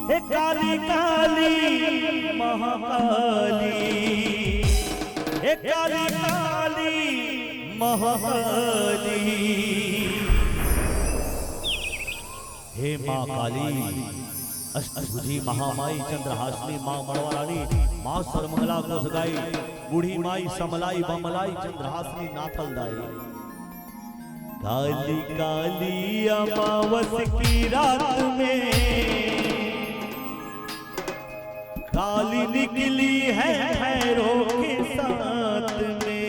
हे काली काली महाकाली, हे काली काली महाकाली। हे माँ काली, अष्टभुजी महामाई चंद्रहासिनी माँ मड़वारानी, माँ सर्वमंगला कोसगाई, बूढ़ी माई समलाई बमलाई चंद्रहासिनी नाथलदाई। काली काली अमावस की रात में काली निकली है भैरों के साथ में।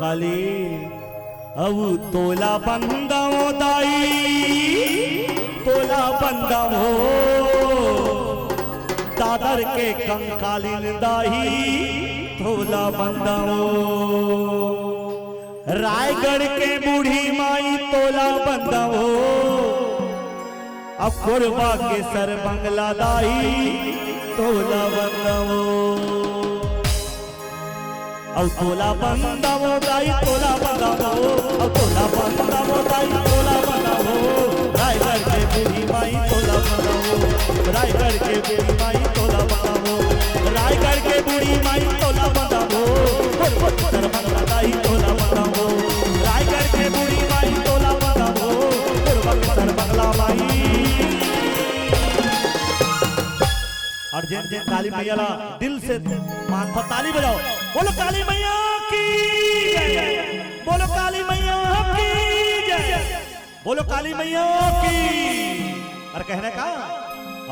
काली अब तोला बंदाओ दाई तोला बंदाओ दादर के कंकालीन दाई तोला बंदाओ रायगढ़ के बूढ़ी माई तोला बंदाओ अब कोरबा के सर बंगला दाई तोला बंदाओ अब तोला बंदाओ दाई तोला बंदाओ अब तोला बंदाओ दाई तोला बंदाओ रायगढ़ के बूढ़ी माई तोला बंदाओ रायगढ़ के बूढ़ी माई तोला बंदाओ रायगढ़ के बूढ़ी माई तोला बंदाओ सर बंगला दाई तोला बंदाओ रायगढ़ के बूढ़ी माई तोला बंदाओ सर बंगला माई और जिन जिन काली मैया ला दिल से मान पर ताली बजाओ बोलो काली मैया की जय बोलो काली मैया की जय बोलो काली मैया की और कहने का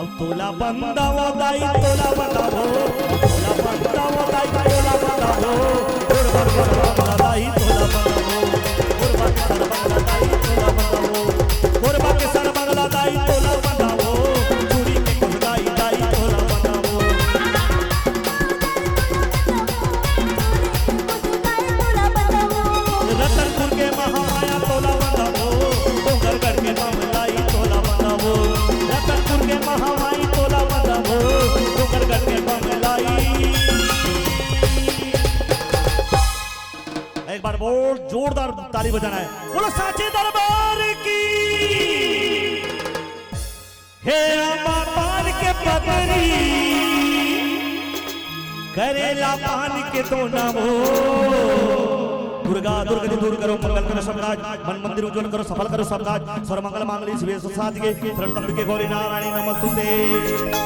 अब तोला बंदाओ दाई तोला बंदाओ तोला बंदाओ दाई तोला बंदाओ गुरबर गुरबर दाई तोला बंदाओ गुरबर के सर बंगला दाई तोला बंदाओ गुरबर के सर बंगला दाई तोला बंदाओ चूड़ी के कुदाई दाई तोला बंदाओ रतनपुर के महामाया तोला बंदाओ डोंगरगढ़ के मामलाई तोला बंदाओ रतनपुर के महामाई तोला बंदाओ डोंगरगढ़ के मामलाई एक बार बहुत जोरदार ताली बजाना है बोलो साचे दरबार की हे अम्मा पान के पगड़ी करेला पान के तो नामो दुर्गा दुर्गा जी दूर करो मंगल करो सब राज मन मंदिर उज्जवल करो सफल करो सब राज सर्व मंगल मांगल्ये शिवे साधिके शरण्य गौरी नारायणी नमस्तुते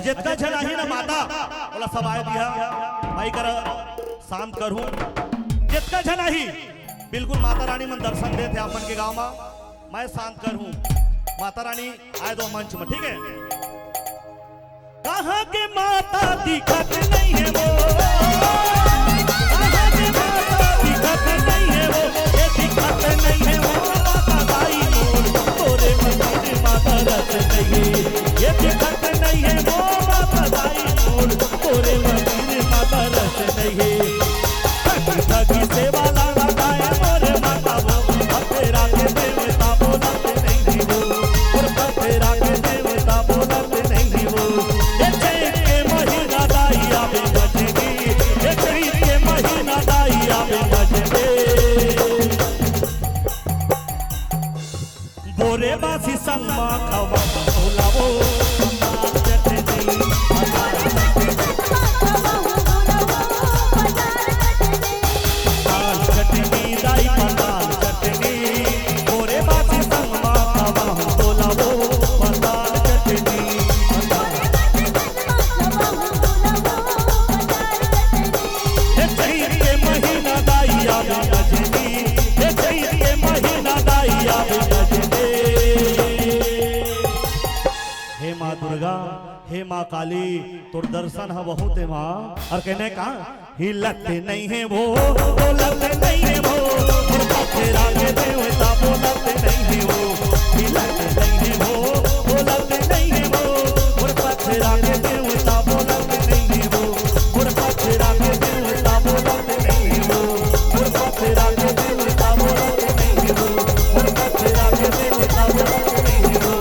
जितना झन आही ना माता बोला सब आए दिया भाई कर शांत करूं जितना झन आही बिल्कुल माता रानी मन दर्शन दे थे अपन के गांव में मैं शांत करूं माता रानी आए दो मंच में, ठीक है। कहाँ के माता दिखत नहीं है वो, कहाँ के माता दिखत नहीं है वो, ये दिखत नहीं है वो माता दाई मोर, तोरे मंदिर माता रस नहीं, ये दिखत नहीं है वो माता दाई मोर, तोरे मंदिर माता रस नहीं। ठगी सेवा लाला गाए मोरे माता वो, तेरा के देवता बोलते नहीं वो, और तेरा के देवता बोलते नहीं वो। ये चैत के महीना दाई आवे बजगी, ये चैत के महीना दाई आवे बजगे। बोरे बासी संगमा खवा बोलावो हे माँ काली, तोर दर्शन है बहुत है माँ। और कहने का हिलते नहीं है वो, बोलते नहीं है वो, तेरा के देवता बोलते नहीं है वो, हिलते नहीं है वो, बोलते नहीं है वो, तेरा के देवता बोलते नहीं है वो, तेरा के देवता बोलते नहीं है वो, तेरा के देवता बोलते नहीं है वो, तेरा के देवता बोलते नहीं है वो,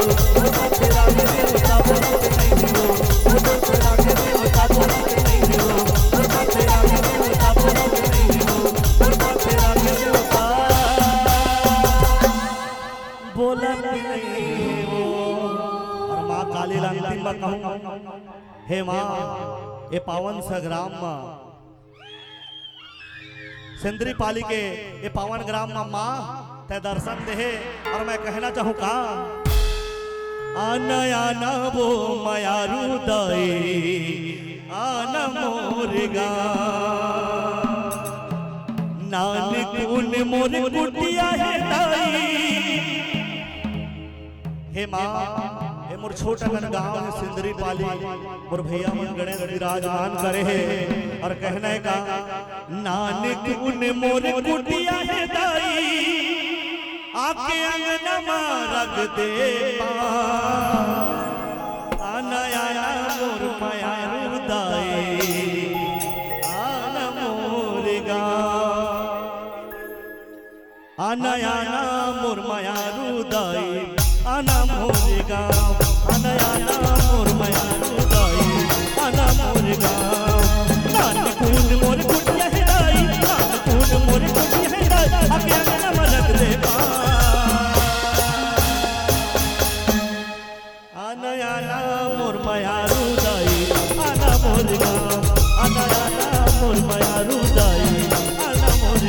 तेरा के देवता बोलते नहीं है वो, तेरा के देवता बोलते नहीं है वो, तेरा के देवता बोलते नहीं है वो, तेरा के देवता बोलते नहीं है वो। और माँ काली अंतिम में कहूँ, हे माँ ये पावन सग्राम में सिंदरी पाली के ये पावन ग्राम में माँ ते दर्शन दे। और मैं कहना चाहूँ का आना आना वो मायारू दाई आना मोरगा, नानक उन मोर कुटिया है दाई। हे माँ हे मोर छोटा गन गाँव है सिंदरी पाली, मोर भैया मन गणेश विराजमान करे है। और कहने का नानक उन मोर कुटिया है दाई, आके अंगना रख दे आना आना मोर माया रुदाई आना मोर आना आना मोर माया रुदाई आना मोर आना आना मोर माया रुदाई आना मोर नानक उन मोर कुटिया है दाई, नानक उन मोर कुटिया है दाई, आके अंगना रख दे आना मोर माया रुदाई आना मोर आना आना मोर माया रुदाई आना मोर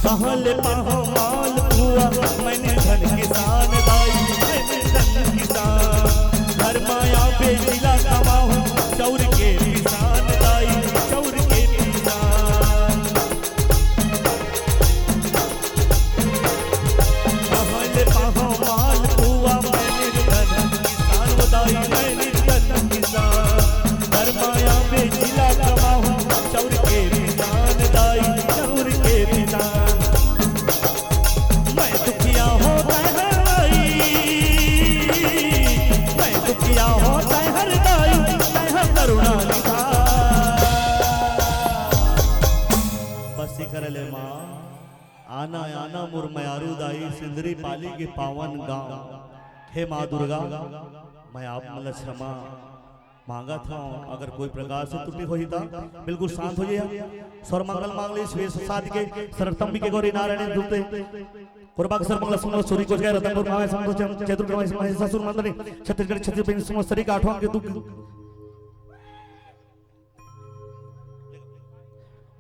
कहले पाहो माल हुआ मैंने धन किसान दाई, मैंने धन किसान घर माया बेचिला कमाऊं चौर के किसान दाई, चौर के किसान। कहले पाहो माल हुआ मैंने धन किसान दाई, मैंने धन किसान घर माया बेचिला कमाऊं चौर के किसान दाई, चौर के किसान। करले माँ आना आना मोर मायारू दाई सिंदरी पाली के पावन गांव। हे माँ दुर्गा मैं आप मतलब क्षमा मांगा था, अगर कोई प्रकार से त्रुटि हुई था बिल्कुल शांत हो जाइए। स्वर मंगल मांग ली श्वेत साध के सरतम के गौरी नारायण दूते कुर्बाक सर मंगल सुनो सूरी को गए रतनपुर मावे संतो चतुर्ग्रह महिषासुर मंदनी छत्तीसगढ़ छत्तीसगढ़ संवत्सरी का 8वां के दुख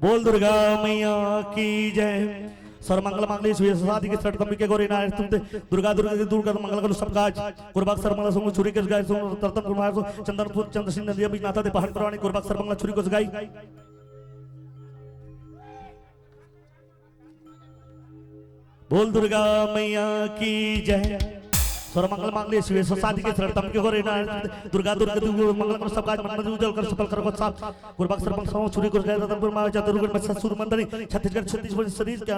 बोल दुर्गा मैया की जय। सर्वमंगल मांगल्ये शिवे सर्वार्थ साधिके शरण्ये गौरी नारायणी नमोस्तुते। दुर्गा दुर्गा दुर्गा मंगल करो सब काज। गुरबाग सर्वमंगल संग छुरी के गाय संग तरतन कुमार चंदनपुर चंद्रसिंह नदिया बीच नाथा दे पहाड़ करवानी गुरबाग सर्वमंगल छुरी को गाय। बोल दुर्गा मैया की जय। सर्वमंगल मांगल्ये शिवे सर्वार्थ साधिके शरण्ये गौरी नारायणी दुर्गा दुर्गा दुर्गा मंगल करो सब काज मन में उज्जवल कर सफल करो साथ। गुरबाग सर्वमंगल संग छुरी को गाय रतनपुर मां चतुर्गुण में ससुर मंदनी छत्तीसगढ़ छत्तीसगढ़ शरीर के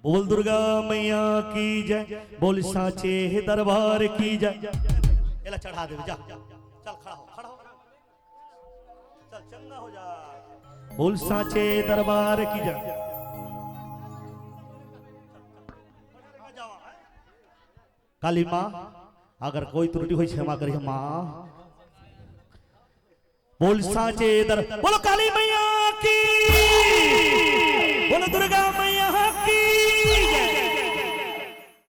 बोल दुर्गा मैया की जय। बोल साचे दरबार की जय। एला चढ़ा दे जा चल खड़ा हो चल चंगा हो जा। बोल साचे दरबार की जय। काली माँ अगर कोई त्रुटि हुई क्षमा करिए माँ। बोल साचे दर बोलो काली मैया की। बोलो दुर्गा मैया